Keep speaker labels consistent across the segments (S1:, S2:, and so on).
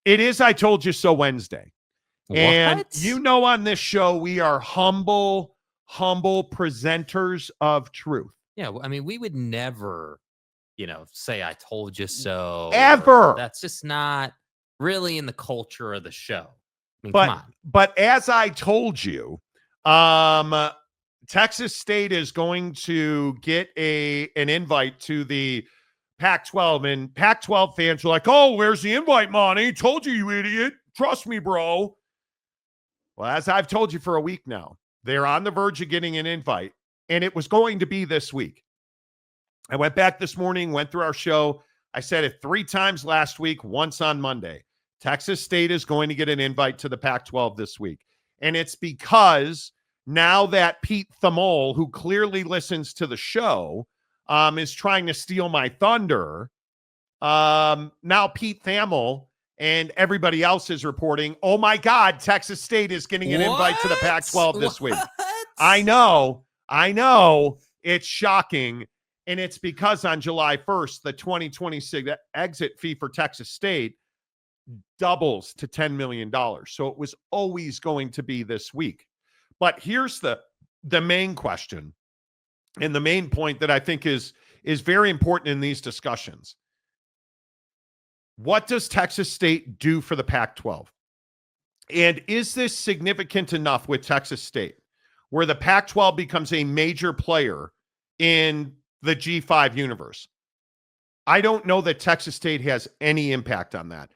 S1: It is I Told You So Wednesday. And
S2: What?
S1: on this show, we are humble presenters of truth.
S2: Yeah, I mean, we would never, say I told you so.
S1: Ever.
S2: That's just not really in the culture of the show. I mean, come on.
S1: But as I told you, Texas State is going to get an invite to the Pac-12, and Pac-12 fans are like, "Oh, where's the invite, Monty? Told you, you idiot. Trust me, bro." Well, as I've told you for a week now, they're on the verge of getting an invite, and it was going to be this week. I went back this morning, went through our show. I said it 3 times last week, once on Monday. Texas State is going to get an invite to the Pac-12 this week. And it's because now that Pete Thamel, who clearly listens to the show, is trying to steal my thunder. Now Pete Thamel and everybody else is reporting, oh my God, Texas State is getting an invite to the Pac-12 this week. I know. It's shocking. And it's because on July 1st, the 2026 exit fee for Texas State doubles to $10 million. So it was always going to be this week. But here's the main question, and the main point that I think is very important in these discussions. What does Texas State do for the Pac-12? And is this significant enough with Texas State where the Pac-12 becomes a major player in the G5 universe? I don't know that Texas State has any impact on that.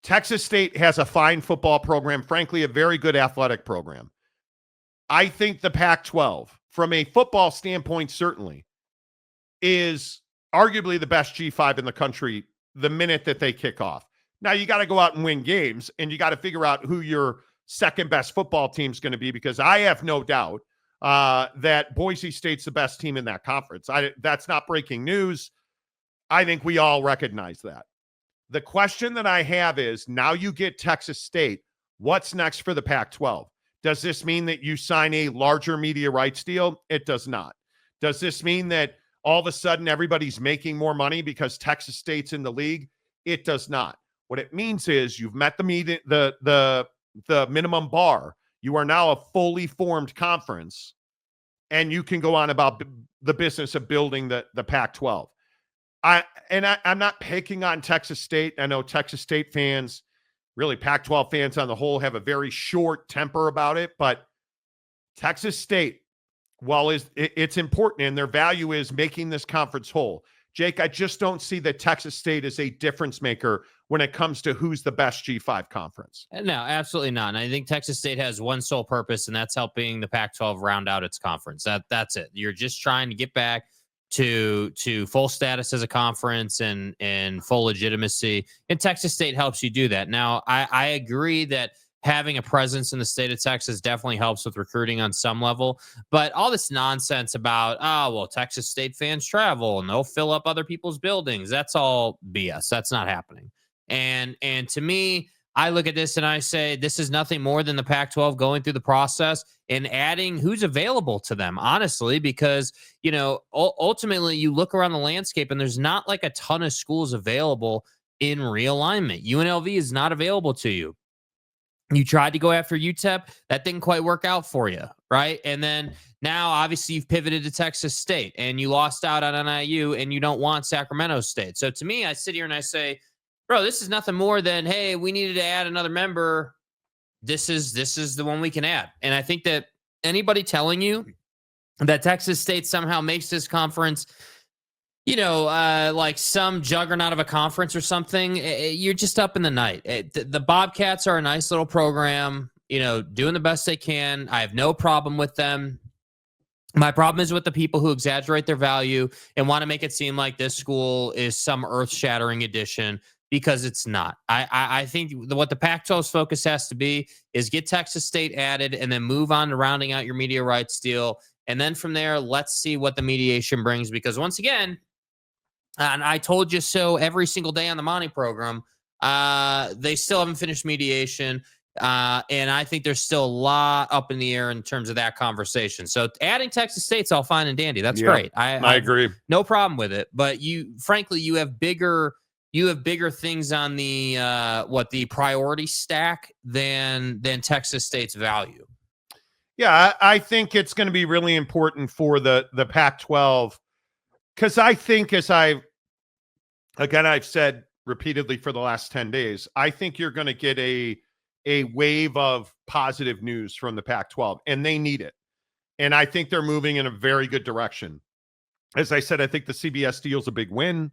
S1: Texas State has a fine football program, frankly, a very good athletic program. I think the Pac-12, from a football standpoint, certainly, is arguably the best G5 in the country the minute that they kick off. Now, you got to go out and win games, and you got to figure out who your second best football team is going to be, because I have no doubt that Boise State's the best team in that conference. That's not breaking news. I think we all recognize that. The question that I have is, now you get Texas State, what's next for the Pac-12? Does this mean that you sign a larger media rights deal? It does not. Does this mean that all of a sudden everybody's making more money because Texas State's in the league? It does not. What it means is you've met the minimum bar. You are now a fully formed conference, and you can go on about the business of building the Pac-12. I'm not picking on Texas State. I know Texas State fans, really Pac-12 fans on the whole, have a very short temper about it, but Texas State, while it's important and their value is making this conference whole, Jake, I just don't see that Texas State is a difference maker when it comes to who's the best G5 conference.
S2: No, absolutely not. And I think Texas State has one sole purpose, and that's helping the Pac-12 round out its conference. That's it. You're just trying to get back to full status as a conference and full legitimacy. And Texas State helps you do that. Now, I agree that having a presence in the state of Texas definitely helps with recruiting on some level. But all this nonsense about, Texas State fans travel and they'll fill up other people's buildings, that's all BS. That's not happening. And to me, I look at this and I say, this is nothing more than the Pac-12 going through the process and adding who's available to them, honestly, because, ultimately you look around the landscape and there's not like a ton of schools available in realignment. UNLV is not available to you. You tried to go after UTEP. That didn't quite work out for you, right? And then now, obviously, you've pivoted to Texas State and you lost out on NIU and you don't want Sacramento State. So to me, I sit here and I say, bro, this is nothing more than, hey, we needed to add another member. This is the one we can add. And I think that anybody telling you that Texas State somehow makes this conference, like some juggernaut of a conference or something, you're just up in the night. The Bobcats are a nice little program, doing the best they can. I have no problem with them. My problem is with the people who exaggerate their value and want to make it seem like this school is some earth-shattering addition, because it's not. I think what the Pac-12's focus has to be is get Texas State added and then move on to rounding out your media rights deal. And then from there, let's see what the mediation brings. Because once again, and I told you so every single day on the Monty program, they still haven't finished mediation. And I think there's still a lot up in the air in terms of that conversation. So adding Texas State's all fine and dandy. That's great. I agree. No problem with it. But frankly, you have bigger you have bigger things on the the priority stack than Texas State's value.
S1: Yeah, I think it's going to be really important for the Pac-12, because I think, I've said repeatedly for the last 10 days, I think you're going to get a wave of positive news from the Pac-12, and they need it. And I think they're moving in a very good direction. As I said, I think the CBS deal is a big win.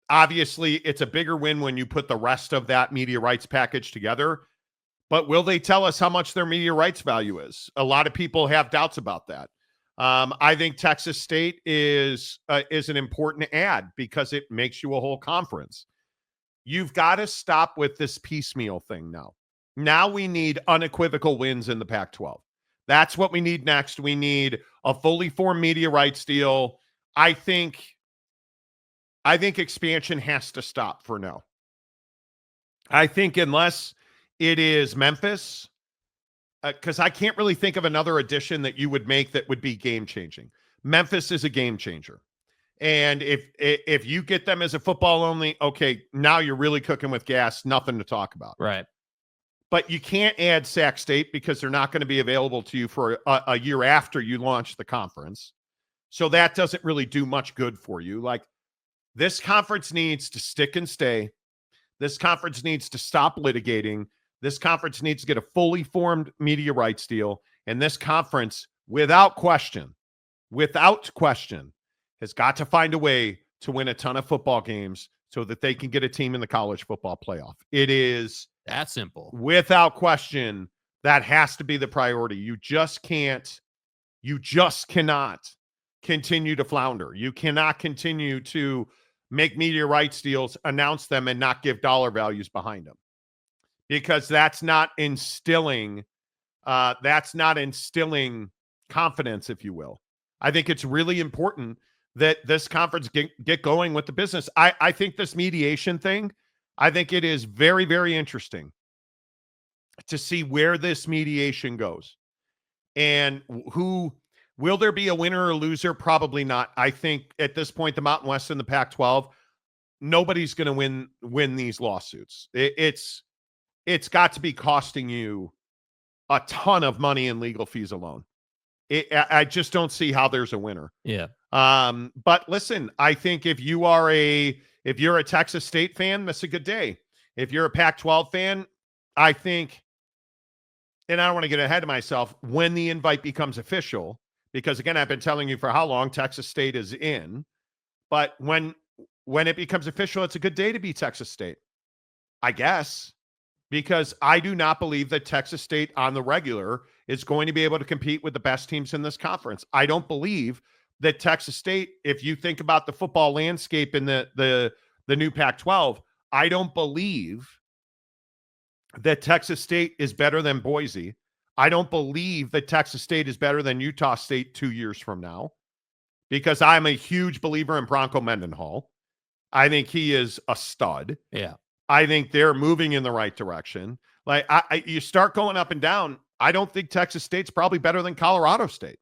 S1: Obviously, it's a bigger win when you put the rest of that media rights package together. But will they tell us how much their media rights value is? A lot of people have doubts about that. I think Texas State is an important add because it makes you a whole conference. You've got to stop with this piecemeal thing now. Now we need unequivocal wins in the Pac-12. That's what we need next. We need a fully formed media rights deal. I think expansion has to stop for now. I think unless it is Memphis, because I can't really think of another addition that you would make that would be game-changing. Memphis is a game changer. And if you get them as a football only, okay, now you're really cooking with gas, nothing to talk about.
S2: Right.
S1: But you can't add Sac State because they're not going to be available to you for a year after you launch the conference. So that doesn't really do much good for you. Like, this conference needs to stick and stay. This conference needs to stop litigating. This conference needs to get a fully formed media rights deal. And this conference, without question, has got to find a way to win a ton of football games so that they can get a team in the college football playoff. It is
S2: that simple.
S1: Without question, that has to be the priority. You just cannot continue to flounder. You cannot continue to make media rights deals, announce them, and not give dollar values behind them. Because that's not instilling confidence, if you will. I think it's really important that this conference get going with the business. I think this mediation thing, I think it is very, very interesting to see where this mediation goes. And will there be a winner or loser? Probably not. I think at this point, the Mountain West and the Pac-12, nobody's going to win these lawsuits. It's got to be costing you a ton of money in legal fees alone. I just don't see how there's a winner.
S2: Yeah.
S1: But listen, I think if you're a Texas State fan, that's a good day. If you're a Pac-12 fan, I think, and I don't want to get ahead of myself, when the invite becomes official, because again, I've been telling you for how long Texas State is in, but when it becomes official, it's a good day to be Texas State, I guess. Because I do not believe that Texas State on the regular is going to be able to compete with the best teams in this conference. I don't believe that Texas State, if you think about the football landscape in the new Pac-12, I don't believe that Texas State is better than Boise. I don't believe that Texas State is better than Utah State 2 years from now, because I'm a huge believer in Bronco Mendenhall. I think he is a stud.
S2: Yeah.
S1: I think they're moving in the right direction. Like, you start going up and down. I don't think Texas State's probably better than Colorado State.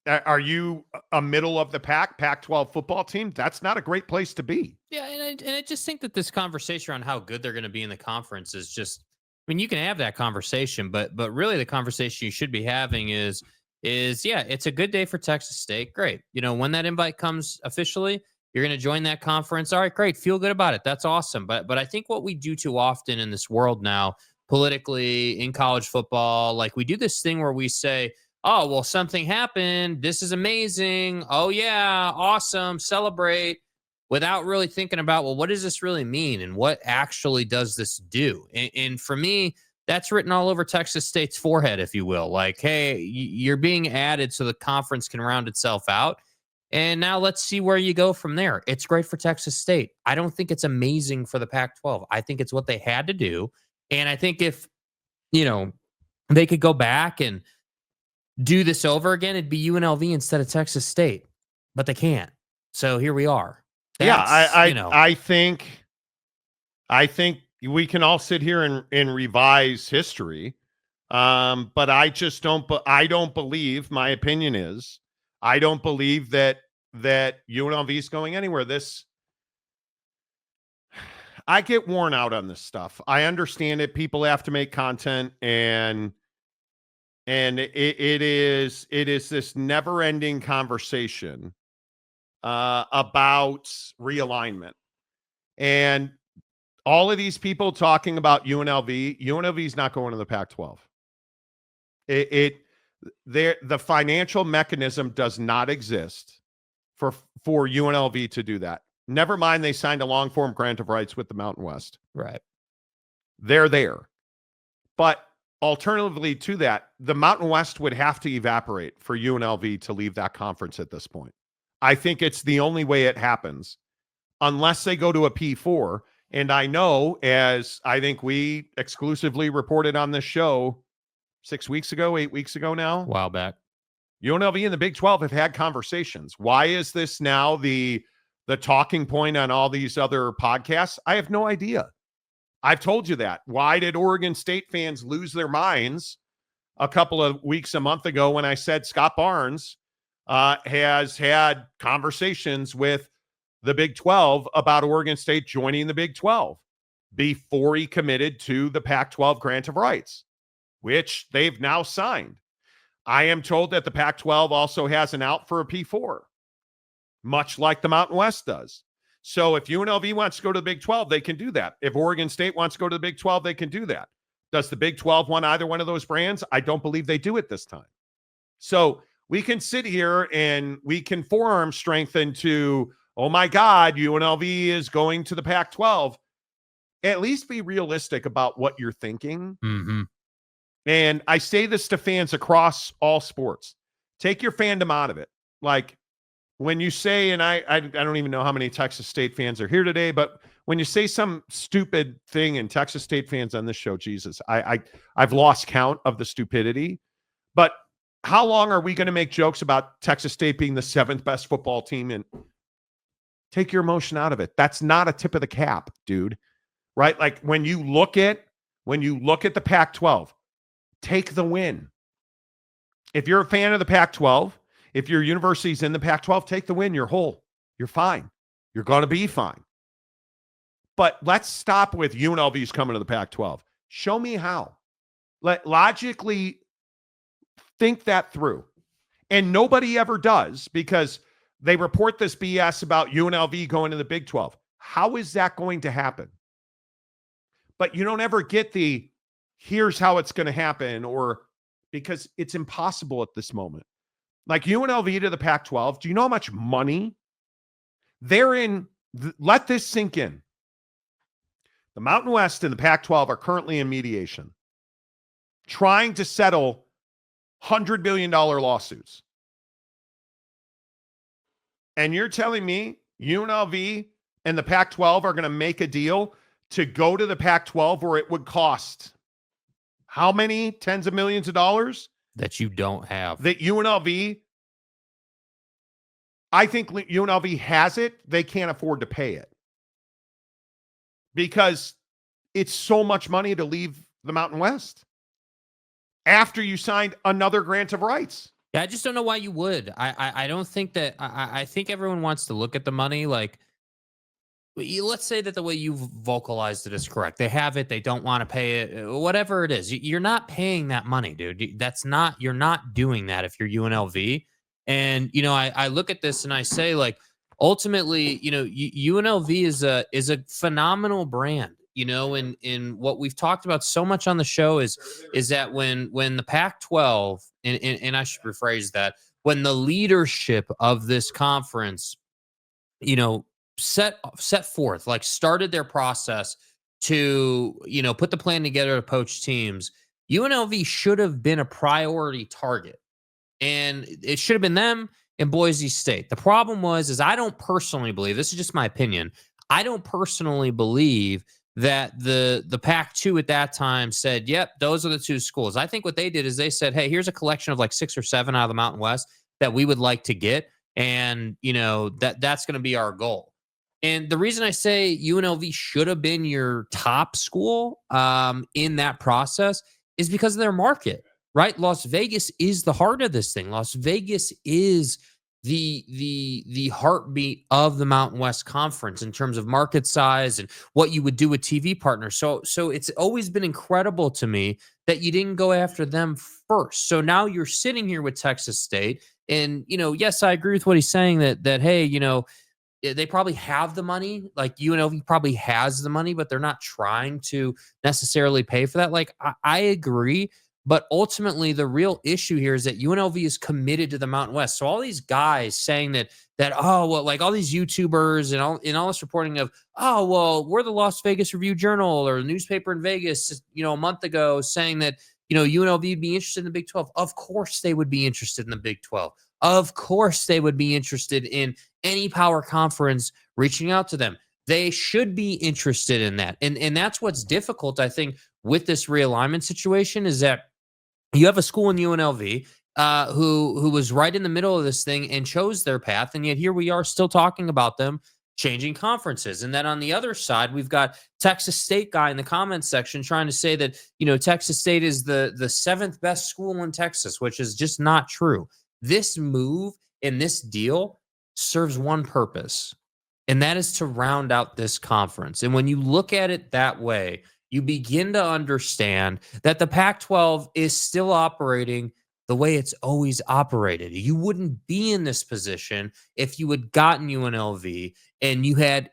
S1: Are you a middle of the pack Pac-12 football team? That's not a great place to be.
S2: Yeah, and I just think that this conversation on how good they're going to be in the conference is just, I mean, you can have that conversation, but really the conversation you should be having is yeah, it's a good day for Texas State. Great. You know, when that invite comes officially, you're going to join that conference. All right, great. Feel good about it. That's awesome. But I think what we do too often in this world now, politically, in college football, like, we do this thing where we say, oh, well, something happened. This is amazing. Oh, yeah, awesome. Celebrate, without really thinking about, well, what does this really mean? And what actually does this do? And for me, that's written all over Texas State's forehead, if you will. Like, hey, you're being added so the conference can round itself out. And now let's see where you go from there. It's great for Texas State. I don't think it's amazing for the Pac-12. I think it's what they had to do. And I think if, they could go back and do this over again, it'd be UNLV instead of Texas State. But they can't. So here we are.
S1: I think we can all sit here and revise history. But I just don't believe, my opinion is, I don't believe that that UNLV is going anywhere. I get worn out on this stuff. I understand it. People have to make content, and it is this never-ending conversation about realignment. And all of these people talking about UNLV is not going to the Pac-12. The financial mechanism does not exist for UNLV to do that. Never mind, they signed a long-form grant of rights with the Mountain West.
S2: Right.
S1: They're there. But alternatively to that, the Mountain West would have to evaporate for UNLV to leave that conference at this point. I think it's the only way it happens, unless they go to a P4. And I know, as I think we exclusively reported on this show 8 weeks ago now,
S2: A while back,
S1: UNLV and the Big 12 have had conversations. Why is this now the talking point on all these other podcasts? I have no idea. I've told you that. Why did Oregon State fans lose their minds a month ago when I said Scott Barnes has had conversations with the Big 12 about Oregon State joining the Big 12 before he committed to the Pac-12 grant of rights, which they've now signed. I am told that the Pac-12 also has an out for a P4, much like the Mountain West does. So if UNLV wants to go to the Big 12, they can do that. If Oregon State wants to go to the Big 12, they can do that. Does the Big 12 want either one of those brands? I don't believe they do at this time. So we can sit here and we can forearm strengthen to, oh my God, UNLV is going to the Pac-12. At least be realistic about what you're thinking.
S2: Mm-hmm.
S1: And I say this to fans across all sports. Take your fandom out of it. Like when you say, and I don't even know how many Texas State fans are here today, but when you say some stupid thing, and Texas State fans on this show, Jesus, I've lost count of the stupidity. But how long are we going to make jokes about Texas State being the 7th best football team? And take your emotion out of it. That's not a tip of the cap, dude. Right? Like when you look at the Pac-12, take the win. If you're a fan of the Pac-12, if your university's in the Pac-12, take the win. You're whole. You're fine. You're going to be fine. But let's stop with UNLV's coming to the Pac-12. Show me how. Logically think that through. And nobody ever does, because they report this BS about UNLV going to the Big 12. How is that going to happen? But you don't ever get the, here's how it's going to happen, or because it's impossible at this moment. Like UNLV to the Pac-12, do you know how much money they're in? Let this sink in. The Mountain West and the Pac-12 are currently in mediation, trying to settle $100 billion lawsuits. And you're telling me UNLV and the Pac-12 are going to make a deal to go to the Pac-12 where it would cost how many tens of millions of dollars?
S2: That you don't have.
S1: That UNLV, I think UNLV has it. They can't afford to pay it because it's so much money to leave the Mountain West after you signed another grant of rights.
S2: Yeah, I just don't know why you would. I don't think that. I think everyone wants to look at the money. Like, let's say that the way you've vocalized it is correct. They have it. They don't want to pay it. Whatever it is, you're not paying that money, dude. That's not. You're not doing that if you're UNLV. And I look at this and I say, like, ultimately, UNLV is a phenomenal brand. And what we've talked about so much on the show is that when the Pac-12 and I should rephrase that, when the leadership of this conference, set forth, like started their process to, put the plan together to poach teams, UNLV should have been a priority target. And it should have been them and Boise State. The problem is I don't personally believe, this is just my opinion, I don't personally believe that the Pac-2 at that time said, yep, those are the two schools. I think what they did is they said, hey, here's a collection of like 6 or 7 out of the Mountain West that we would like to get. And, that's going to be our goal. And the reason I say UNLV should have been your top school in that process is because of their market, right? Las Vegas is the heart of this thing. Las Vegas is the heartbeat of the Mountain West Conference in terms of market size and what you would do with TV partners. So it's always been incredible to me that you didn't go after them first. So now you're sitting here with Texas State, and yes, I agree with what he's saying that hey, they probably have the money. Like UNLV probably has the money, but they're not trying to necessarily pay for that. Like I agree, but ultimately the real issue here is that UNLV is committed to the Mountain West. So all these guys saying that oh well, like all these YouTubers and all this reporting of oh well, we're the Las Vegas Review Journal or a newspaper in Vegas, a month ago saying that UNLV would be interested in the Big 12. Of course they would be interested in the Big 12. Of course they would be interested in any power conference reaching out to them. They should be interested in that. And that's what's difficult, I think, with this realignment situation is that you have a school in UNLV who was right in the middle of this thing and chose their path, and yet here we are still talking about them changing conferences. And then on the other side, we've got Texas State guy in the comments section trying to say that Texas State is the seventh best school in Texas, which is just not true. This move and this deal serves one purpose, and that is to round out this conference. And when you look at it that way, you begin to understand that the Pac-12 is still operating the way it's always operated. You wouldn't be in this position if you had gotten UNLV and you had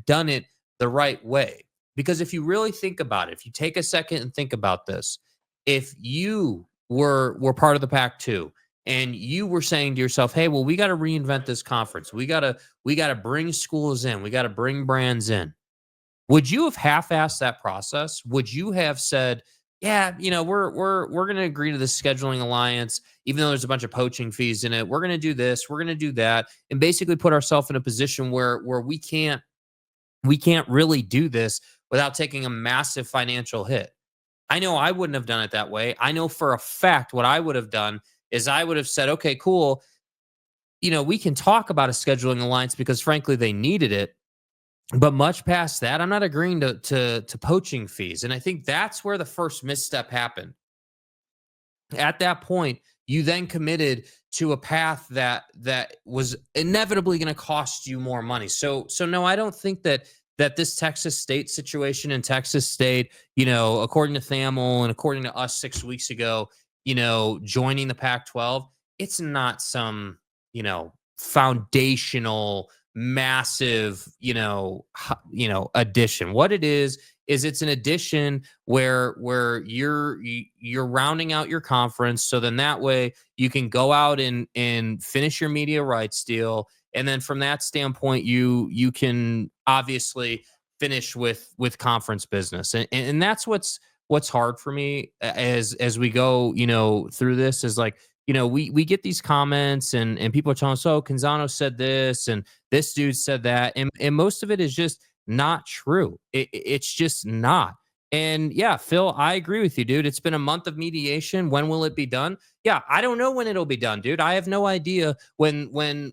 S2: done it the right way. Because if you really think about it, if you take a second and think about this, if you were part of the Pac-2 and you were saying to yourself, hey, well, we got to reinvent this conference. We got to bring schools in. We got to bring brands in. Would you have half-assed that process? Would you have said, yeah, we're going to agree to this scheduling alliance, even though there's a bunch of poaching fees in it. We're going to do this, we're going to do that, and basically put ourselves in a position where we can't really do this without taking a massive financial hit. I know I wouldn't have done it that way. I know for a fact what I would have done is I would have said, okay, cool. We can talk about a scheduling alliance because frankly, they needed it. But much past that, I'm not agreeing to poaching fees. And I think that's where the first misstep happened. At that point, you then committed to a path that was inevitably going to cost you more money. So no, I don't think that this Texas State situation in Texas State, according to Thamel and according to us 6 weeks ago, joining the Pac-12, it's not some, foundational massive addition. What it is it's an addition where you're rounding out your conference, so then that way you can go out and finish your media rights deal, and then from that standpoint you can obviously finish with conference business. And that's what's hard for me as we go through this is like we get these comments and people are telling us, oh, Canzano said this and this dude said that. And most of it is just not true. It's just not. And yeah, Phil, I agree with you, dude. It's been a month of mediation. When will it be done? Yeah, I don't know when it'll be done, dude. I have no idea when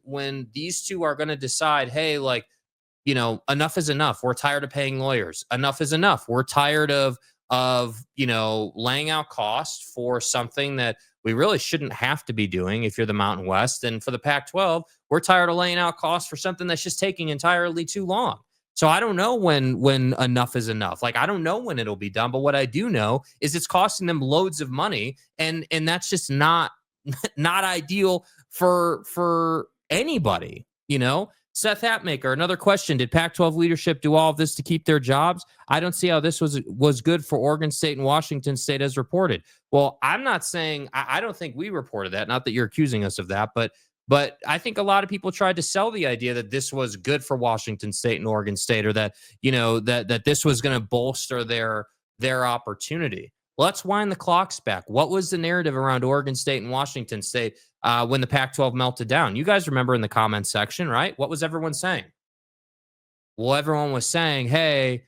S2: these two are going to decide, hey, like, enough is enough. We're tired of paying lawyers. Enough is enough. We're tired of laying out costs for something that we really shouldn't have to be doing if you're the Mountain West. And for the Pac-12, we're tired of laying out costs for something that's just taking entirely too long. So I don't know when enough is enough. Like, I don't know when it'll be done, but what I do know is it's costing them loads of money, and that's just not ideal for anybody, Seth Hatmaker, another question. Did Pac-12 leadership do all of this to keep their jobs? I don't see how this was good for Oregon State and Washington State as reported. Well, I'm not saying, I don't think we reported that. Not that you're accusing us of that, but I think a lot of people tried to sell the idea that this was good for Washington State and Oregon State, or that, that this was going to bolster their opportunity. Let's wind the clocks back. What was the narrative around Oregon State and Washington State when the Pac-12 melted down? You guys remember in the comments section, right? What was everyone saying? Well, everyone was saying, hey,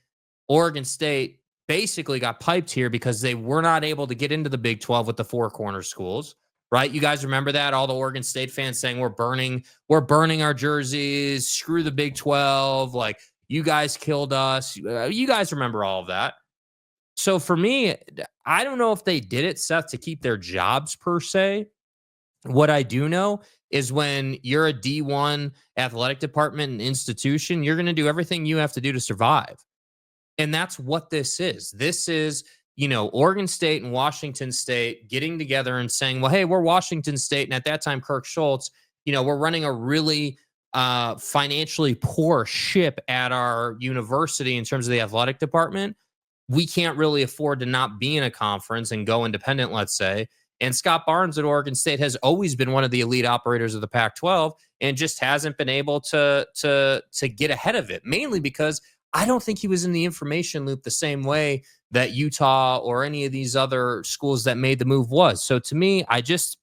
S2: Oregon State basically got piped here because they were not able to get into the Big 12 with the four corner schools, right? You guys remember that? All the Oregon State fans saying we're burning our jerseys, screw the Big 12, like, you guys killed us. You guys remember all of that. So for me, I don't know if they did it, Seth, to keep their jobs per se. What I do know is when you're a D1 athletic department and institution, you're going to do everything you have to do to survive. And that's what this is. This is, Oregon State and Washington State getting together and saying, well, hey, we're Washington State. And at that time, Kirk Schultz, we're running a really financially poor ship at our university in terms of the athletic department. We can't really afford to not be in a conference and go independent, let's say. And Scott Barnes at Oregon State has always been one of the elite operators of the Pac-12 and just hasn't been able to get ahead of it, mainly because I don't think he was in the information loop the same way that Utah or any of these other schools that made the move was. So to me, I don't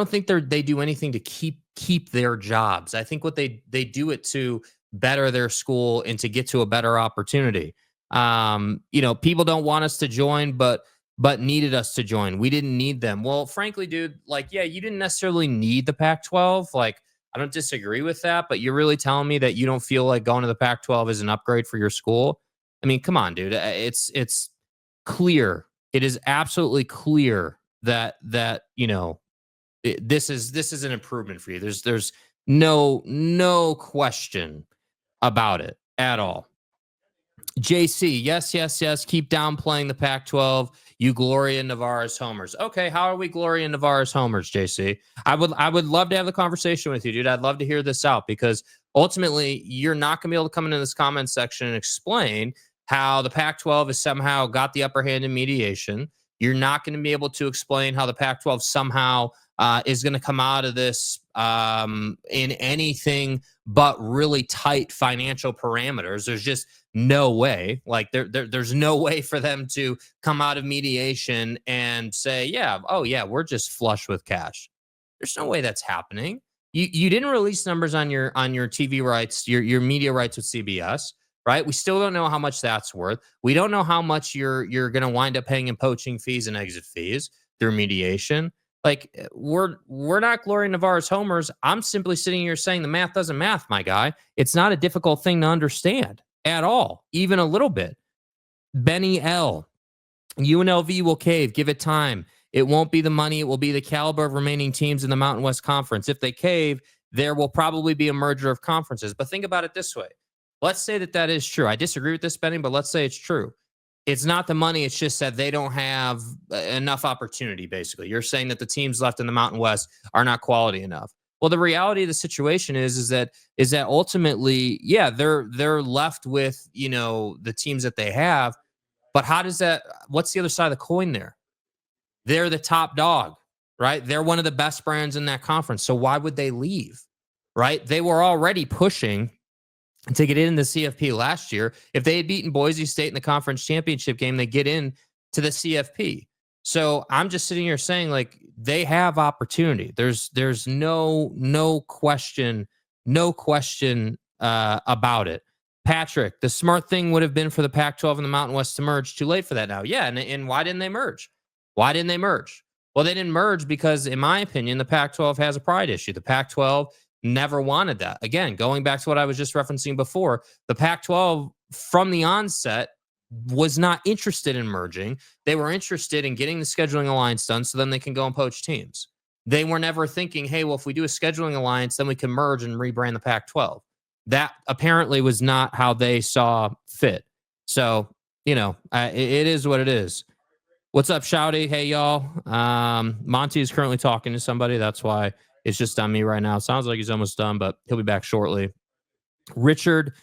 S2: think they do anything to keep their jobs. I think what they do it to better their school and to get to a better opportunity. People don't want us to join, but needed us to join. We didn't need them. Well, frankly, dude, you didn't necessarily need the Pac-12. I don't disagree with that, but you're really telling me that you don't feel like going to the Pac-12 is an upgrade for your school? I mean, come on, dude. It's clear. It is absolutely clear that this is an improvement for you. There's no question about it at all. JC, yes. Keep downplaying the Pac-12. You Gloria Navarro's homers. Okay, how are we Gloria Navarro's homers, JC? I would love to have the conversation with you, dude. I'd love to hear this out because ultimately you're not going to be able to come into this comment section and explain how the Pac-12 has somehow got the upper hand in mediation. You're not going to be able to explain how the Pac-12 somehow is going to come out of this in anything but really tight financial parameters. There's just no way. There's no way for them to come out of mediation and say, we're just flush with cash. There's no way that's happening. You didn't release numbers on your TV rights, your media rights with CBS, right? We still don't know how much that's worth. We don't know how much you're going to wind up paying in poaching fees and exit fees through mediation. We're not Gloria Navarro's homers. I'm simply sitting here saying the math doesn't math, my guy. It's not a difficult thing to understand at all, even a little bit. Benny L. UNLV will cave. Give it time. It won't be the money. It will be the caliber of remaining teams in the Mountain West Conference. If they cave, there will probably be a merger of conferences. But think about it this way. Let's say that is true. I disagree with this, Benny, but let's say it's true. It's not the money. It's just that they don't have enough opportunity, basically. You're saying that the teams left in the Mountain West are not quality enough. Well, the reality of the situation is that ultimately, they're left with, the teams that they have. But what's the other side of the coin there? They're the top dog, right? They're one of the best brands in that conference. So why would they leave, right? They were already pushing to get in the CFP last year. If they had beaten Boise State in the conference championship game, they get in to the CFP. So I'm just sitting here saying, they have opportunity. There's no question about it. Patrick, the smart thing would have been for the Pac-12 and the Mountain West to merge. Too late for that now. Yeah, and why didn't they merge? Well, they didn't merge because, in my opinion, the Pac-12 has a pride issue. The Pac-12 never wanted that. Again, going back to what I was just referencing before, the Pac-12 from the onset was not interested in merging. They were interested in getting the scheduling alliance done so then they can go and poach teams. They were never thinking, hey, well, if we do a scheduling alliance, then we can merge and rebrand the Pac-12. That apparently was not how they saw fit. So, it is what it is. What's up, Shouty? Hey, y'all. Monty is currently talking to somebody. That's why it's just on me right now. Sounds like he's almost done, but he'll be back shortly. Richard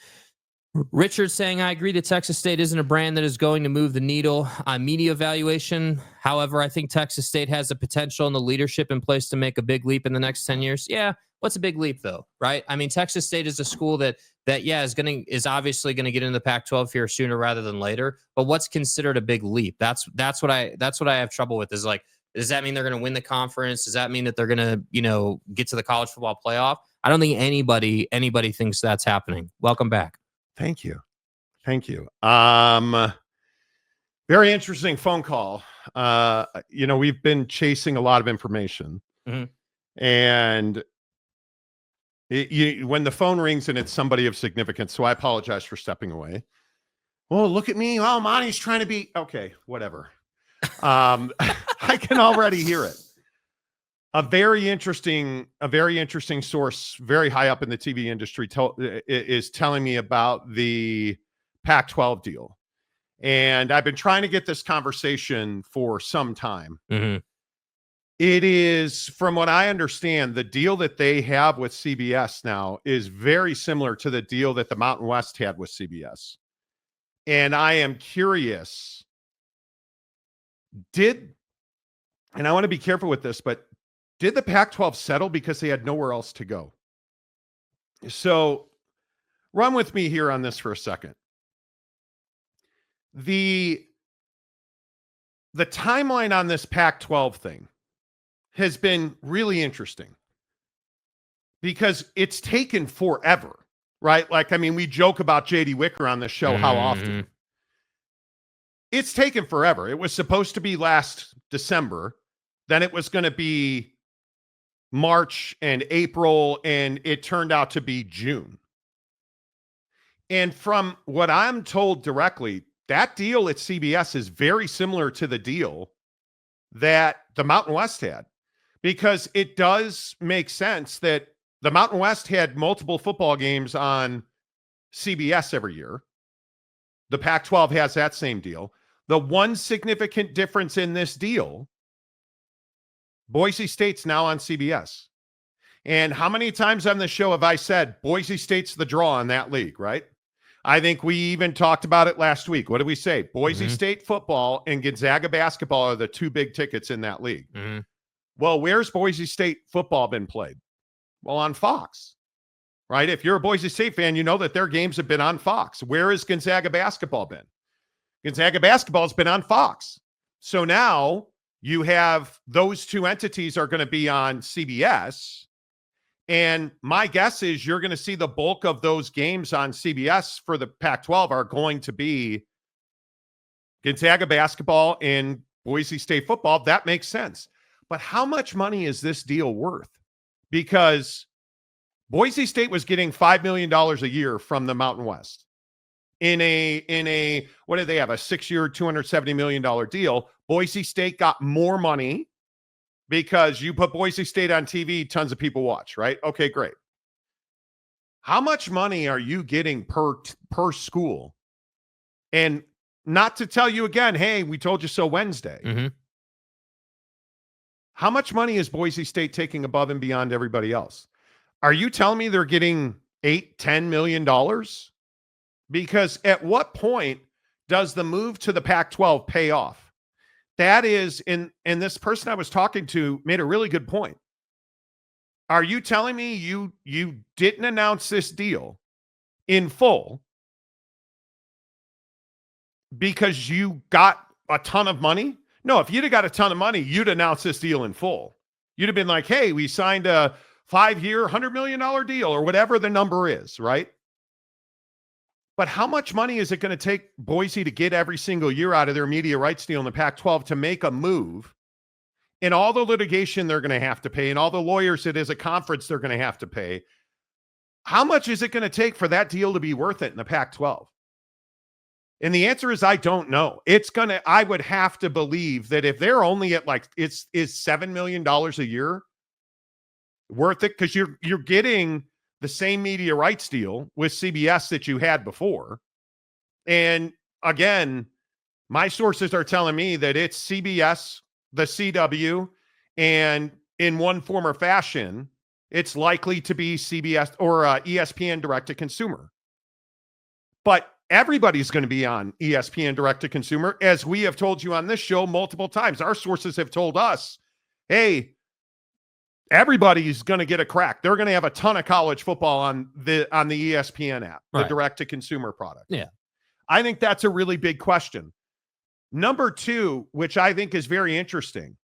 S2: saying, I agree that Texas State isn't a brand that is going to move the needle on media evaluation. However, I think Texas State has the potential and the leadership in place to make a big leap in the next 10 years. Yeah. What's a big leap, though, right? I mean, Texas State is a school that is obviously going to get into the Pac-12 here sooner rather than later. But what's considered a big leap? That's what I have trouble with. Is does that mean they're going to win the conference? Does that mean that they're going to get to the college football playoff? I don't think anybody thinks that's happening. Welcome back.
S1: Thank you. Very interesting phone call. We've been chasing a lot of information, and when the phone rings and it's somebody of significance, so I apologize for stepping away. Oh, look at me. Oh, Monty's trying to be okay. Whatever. I can already hear it. A very interesting source, very high up in the TV industry, is telling me about the Pac-12 deal. And I've been trying to get this conversation for some time.
S2: Mm-hmm.
S1: It is, from what I understand, the deal that they have with CBS now is very similar to the deal that the Mountain West had with CBS. And I am curious, and I want to be careful with this, but did the Pac-12 settle because they had nowhere else to go? So run with me here on this for a second. The timeline on this Pac-12 thing has been really interesting because it's taken forever, right? Like, I mean, we joke about JD Wicker on the show how often. It's taken forever. It was supposed to be last December. Then it was going to be March and April, and it turned out to be June. And from what I'm told directly, that deal at CBS is very similar to the deal that the Mountain West had, because it does make sense that the Mountain West had multiple football games on CBS every year. The Pac-12 has that same deal. The one significant difference in this deal, Boise State's now on CBS. And how many times on the show have I said Boise State's the draw in that league, right? I think we even talked about it last week. What did we say? Boise State football and Gonzaga basketball are the two big tickets in that league. Well, where's Boise State football been played? Well, on Fox, right? If you're a Boise State fan, you know that their games have been on Fox. Where has Gonzaga basketball been? Gonzaga basketball has been on Fox. So now you have those two entities are going to be on CBS. And my guess is you're going to see the bulk of those games on CBS for the Pac-12 are going to be Gonzaga basketball and Boise State football. That makes sense. But how much money is this deal worth? Because Boise State was getting $5 million a year from the Mountain West in a what did they have? A 6-year, $270 million deal. Boise State got more money because you put Boise State on TV, tons of people watch, right? Okay, great. How much money are you getting per school? And not to tell you again, hey, we told you so Wednesday. How much money is Boise State taking above and beyond everybody else? Are you telling me they're getting $8-10 million? Because at what point does the move to the Pac-12 pay off? That is, and this person I was talking to made a really good point. Are you telling me you didn't announce this deal in full because you got a ton of money? No, if you'd have got a ton of money, you'd announce this deal in full. You'd have been like, hey, we signed a 5-year, $100 million deal or whatever the number is, right? But how much money is it going to take Boise to get every single year out of their media rights deal in the Pac-12 to make a move, and all the litigation they're going to have to pay and all the lawyers it is a conference they're going to have to pay? How much is it going to take for that deal to be worth it in the Pac-12? And the answer is, I don't know. I would have to believe that if they're only at is $7 million a year worth it? Because you're getting the same media rights deal with CBS that you had before. And again, my sources are telling me that it's CBS, the CW, and in one form or fashion, it's likely to be CBS or ESPN direct to consumer. But everybody's going to be on ESPN direct to consumer, as we have told you on this show multiple times. Our sources have told us, hey, everybody's going to get a crack. They're going to have a ton of college football on the ESPN app, the direct to consumer product.
S2: Yeah.
S1: I think that's a really big question. Number two, which I think is very interesting.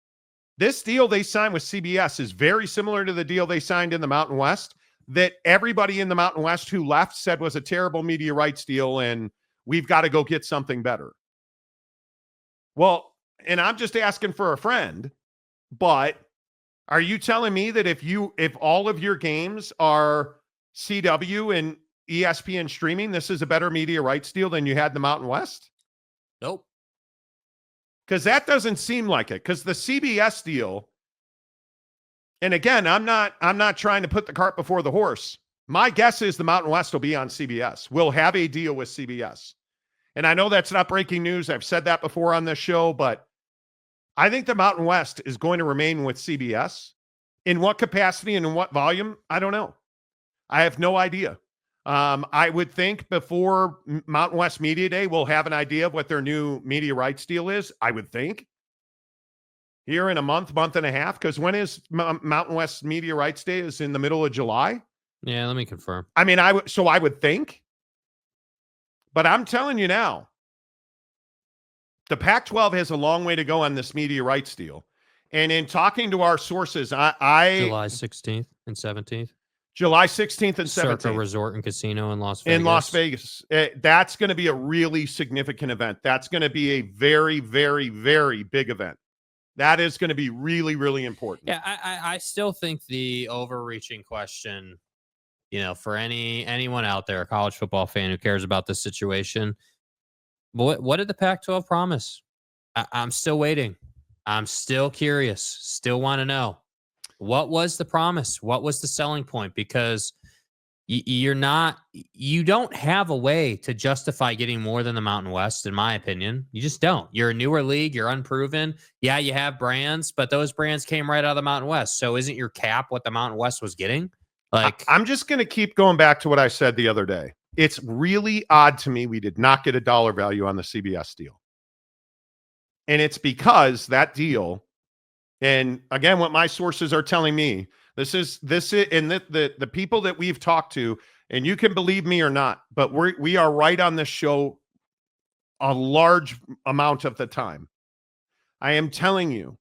S1: This deal they signed with CBS is very similar to the deal they signed in the Mountain West that everybody in the Mountain West who left said was a terrible media rights deal and we've got to go get something better. Well, and I'm just asking for a friend, but are you telling me that if all of your games are CW and ESPN streaming, this is a better media rights deal than you had in the Mountain West?
S2: Nope.
S1: Because that doesn't seem like it. Because the CBS deal And again, I'm not trying to put the cart before the horse. My guess is the Mountain West will be on CBS. We'll have a deal with CBS. And I know that's not breaking news. I've said that before on this show, but I think the Mountain West is going to remain with CBS. In what capacity and in what volume? I don't know. I have no idea. I would think before Mountain West Media Day, we'll have an idea of what their new media rights deal is. I would think here in a month and a half, because when is Mountain West Media Rights Day? Is in the middle of July.
S2: Yeah, let me confirm.
S1: I mean, I would think, but I'm telling you now, the Pac-12 has a long way to go on this media rights deal. And in talking to our sources, I
S2: July 16th and 17th.
S1: July 16th and 17th.
S2: Circa Resort and Casino in Las Vegas.
S1: In Las Vegas. That's going to be a really significant event. That's going to be a very, very, very big event. That is going to be really, really important.
S2: Yeah, I still think the overreaching question, for anyone out there, a college football fan who cares about this situation, what did the Pac-12 promise? I'm still waiting. I'm still curious. Still want to know. What was the promise? What was the selling point? Because you don't have a way to justify getting more than the Mountain West, in my opinion. You just don't. You're a newer league. You're unproven. Yeah, you have brands, but those brands came right out of the Mountain West. So isn't your cap what the Mountain West was getting?
S1: I'm just going to keep going back to what I said the other day. It's really odd to me we did not get a dollar value on the CBS deal. And it's because that deal, and again, what my sources are telling me, this is, and the people that we've talked to, and you can believe me or not, but we are right on this show a large amount of the time. I am telling you,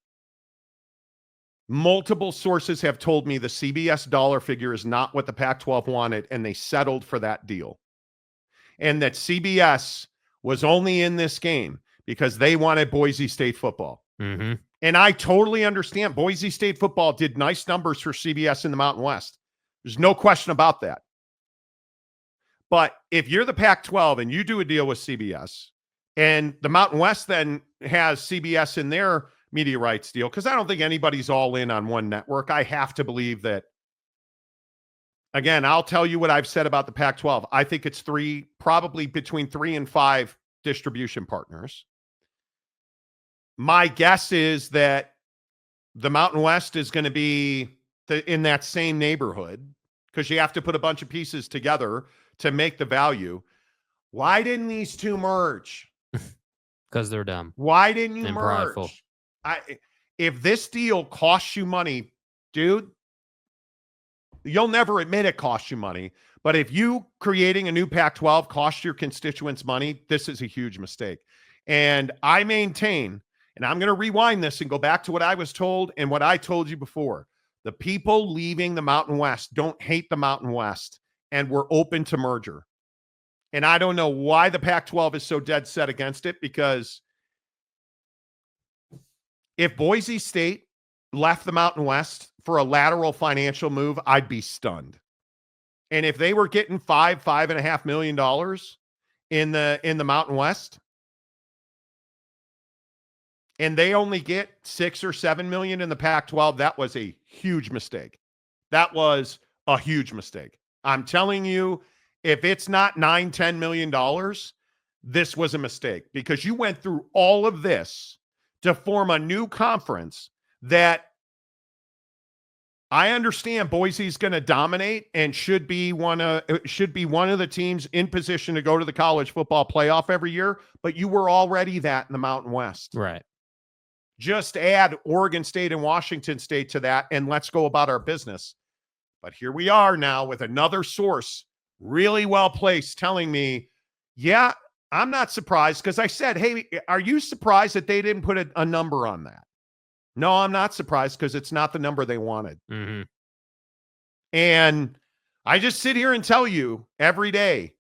S1: multiple sources have told me the CBS dollar figure is not what the Pac-12 wanted, and they settled for that deal. And that CBS was only in this game because they wanted Boise State football.
S2: Mm-hmm.
S1: And I totally understand. Boise State football did nice numbers for CBS in the Mountain West. There's no question about that. But if you're the Pac-12 and you do a deal with CBS, and the Mountain West then has CBS in their media rights deal, because I don't think anybody's all in on one network. I have to believe that. Again, I'll tell you what I've said about the Pac-12. I think it's probably between 3 and 5 distribution partners. My guess is that the Mountain West is going to be in that same neighborhood, because you have to put a bunch of pieces together to make the value. Why didn't these two merge?
S2: Because they're dumb.
S1: Why didn't you
S2: and
S1: merge?
S2: prideful.
S1: If this deal costs you money, dude, you'll never admit it costs you money. But if you creating a new Pac-12 costs your constituents money, this is a huge mistake. And I maintain, and I'm going to rewind this and go back to what I was told and what I told you before. The people leaving the Mountain West don't hate the Mountain West, and we're open to merger. And I don't know why the Pac-12 is so dead set against it, because if Boise State left the Mountain West for a lateral financial move, I'd be stunned. And if they were getting $5.5 million in the Mountain West, and they only get 6 or 7 million in the Pac-12, that was a huge mistake. That was a huge mistake. I'm telling you, if it's not $9-10 million, this was a mistake, because you went through all of this to form a new conference that I understand Boise's going to dominate and should be one of the teams in position to go to the college football playoff every year, but you were already that in the Mountain West.
S2: Right.
S1: Just add Oregon State and Washington State to that, and let's go about our business. But here we are now with another source, really well placed, telling me, yeah, I'm not surprised, because I said, hey, are you surprised that they didn't put a number on that? No, I'm not surprised, because it's not the number they wanted.
S2: Mm-hmm.
S1: And I just sit here and tell you every day,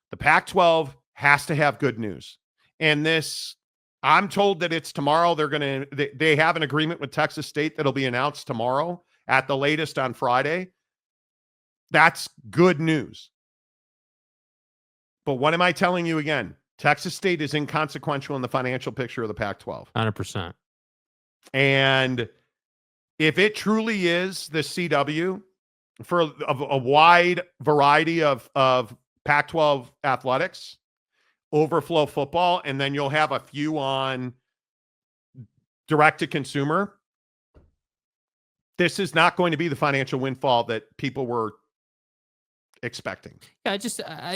S1: the Pac-12 has to have good news. And this, I'm told that it's tomorrow. They have an agreement with Texas State that'll be announced tomorrow at the latest on Friday. That's good news. But what am I telling you again? Texas State is inconsequential in the financial picture of the Pac-12.
S2: 100%.
S1: And if it truly is the CW for a wide variety of Pac-12 athletics, overflow football, and then you'll have a few on direct to consumer, this is not going to be the financial windfall that people were expecting.
S2: Yeah, I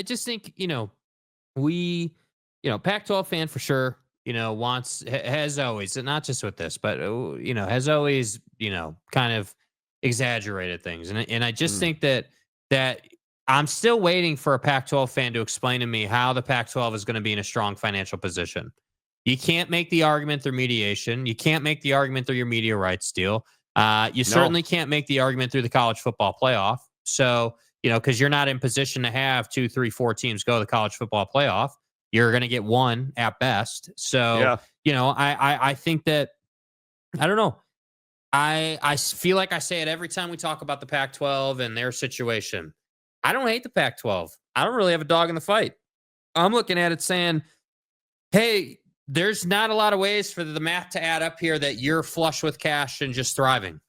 S2: just think, Pac-12 fan for sure, has always, and not just with this, but, has always, kind of exaggerated things. And I just think that I'm still waiting for a Pac-12 fan to explain to me how the Pac-12 is going to be in a strong financial position. You can't make the argument through mediation. You can't make the argument through your media rights deal. You certainly can't make the argument through the college football playoff. So, because you're not in position to have 2, 3, 4 teams go to the college football playoff. You're going to get one at best. So, I think that, I don't know. I feel like I say it every time we talk about the Pac-12 and their situation. I don't hate the Pac-12. I don't really have a dog in the fight. I'm looking at it saying, hey, there's not a lot of ways for the math to add up here that you're flush with cash and just thriving.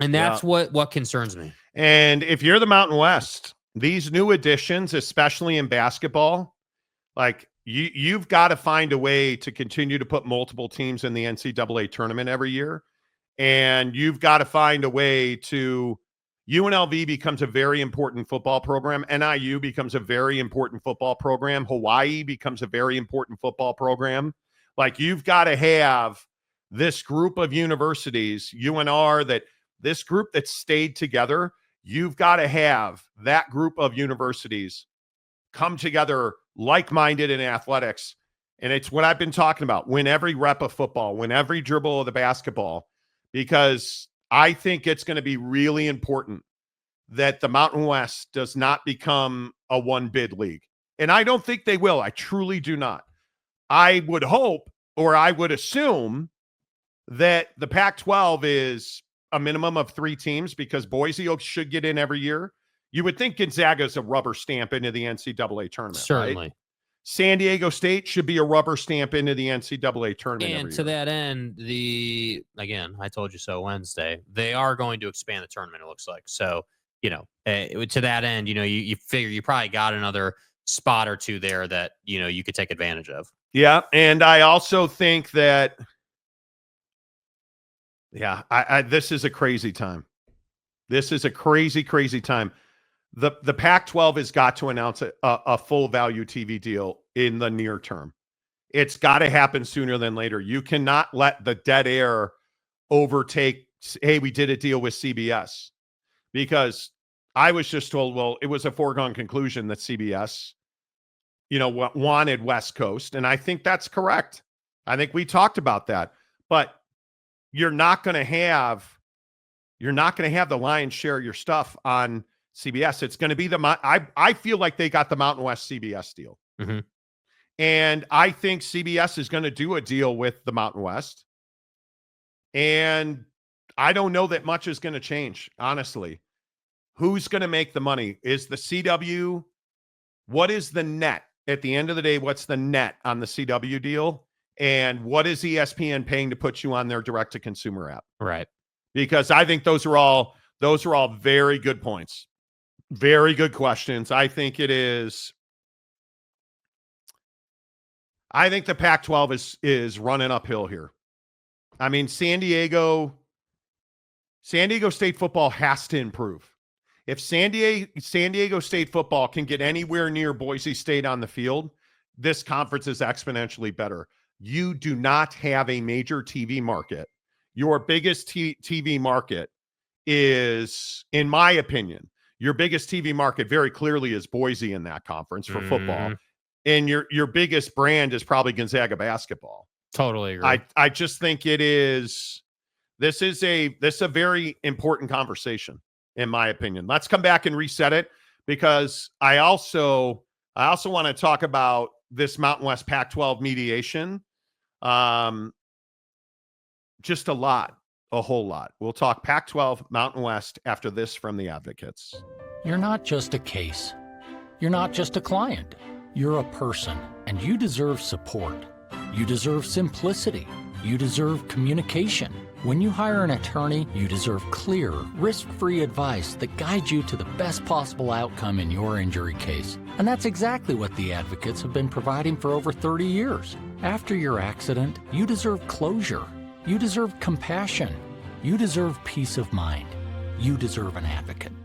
S2: And that's what concerns me.
S1: And if you're the Mountain West, these new additions, especially in basketball, like you've got to find a way to continue to put multiple teams in the NCAA tournament every year. And you've got to find a way to UNLV becomes a very important football program. NIU becomes a very important football program. Hawaii becomes a very important football program. Like, you've got to have this group of universities, UNR, this group that stayed together. You've got to have that group of universities come together like-minded in athletics. And it's what I've been talking about. Win every rep of football, win every dribble of the basketball, because I think it's going to be really important that the Mountain West does not become a one-bid league. And I don't think they will. I truly do not. I would hope, or I would assume, that the Pac-12 is a minimum of 3 teams, because Boise should get in every year. You would think Gonzaga's a rubber stamp into the NCAA tournament.
S2: Certainly.
S1: Right? San Diego State should be a rubber stamp into the NCAA tournament.
S2: And to that end, again, I told you so Wednesday, they are going to expand the tournament, it looks like. So, to that end, you figure you probably got another spot or two there that, you could take advantage of.
S1: Yeah. And I also think that, this is a crazy time. This is a crazy, crazy time. The Pac-12 has got to announce a full value TV deal in the near term. It's got to happen sooner than later. You cannot let the dead air overtake, hey, we did a deal with CBS. Because I was just told, well, it was a foregone conclusion that CBS, wanted West Coast. And I think that's correct. I think we talked about that. But you're not going to have the lion's share of your stuff on CBS. It's going to be I feel like they got the Mountain West CBS deal.
S2: Mm-hmm.
S1: And I think CBS is going to do a deal with the Mountain West. And I don't know that much is going to change, honestly. Who's going to make the money? Is the CW? What is the net? At the end of the day, what's the net on the CW deal? And what is ESPN paying to put you on their direct-to-consumer app?
S2: Right.
S1: Because I think those are all very good points. Very good questions. I think the Pac-12 is running uphill here. I mean, San Diego State football has to improve. If San Diego State football can get anywhere near Boise State on the field, this conference is exponentially better. You do not have a major TV market. Your biggest TV market is, in my opinion, your biggest TV market very clearly is Boise in that conference for football. And your biggest brand is probably Gonzaga basketball.
S2: Totally agree.
S1: I just think this is a very important conversation, in my opinion. Let's come back and reset it, because I also want to talk about this Mountain West Pac-12 mediation. Just a whole lot. We'll talk Pac-12, Mountain West after this from the Advocates.
S3: You're not just a case. You're not just a client. You're a person, and you deserve support. You deserve simplicity. You deserve communication. When you hire an attorney, you deserve clear, risk-free advice that guides you to the best possible outcome in your injury case. And that's exactly what the advocates have been providing for over 30 years. After your accident, you deserve closure. You deserve compassion. You deserve peace of mind. You deserve an advocate.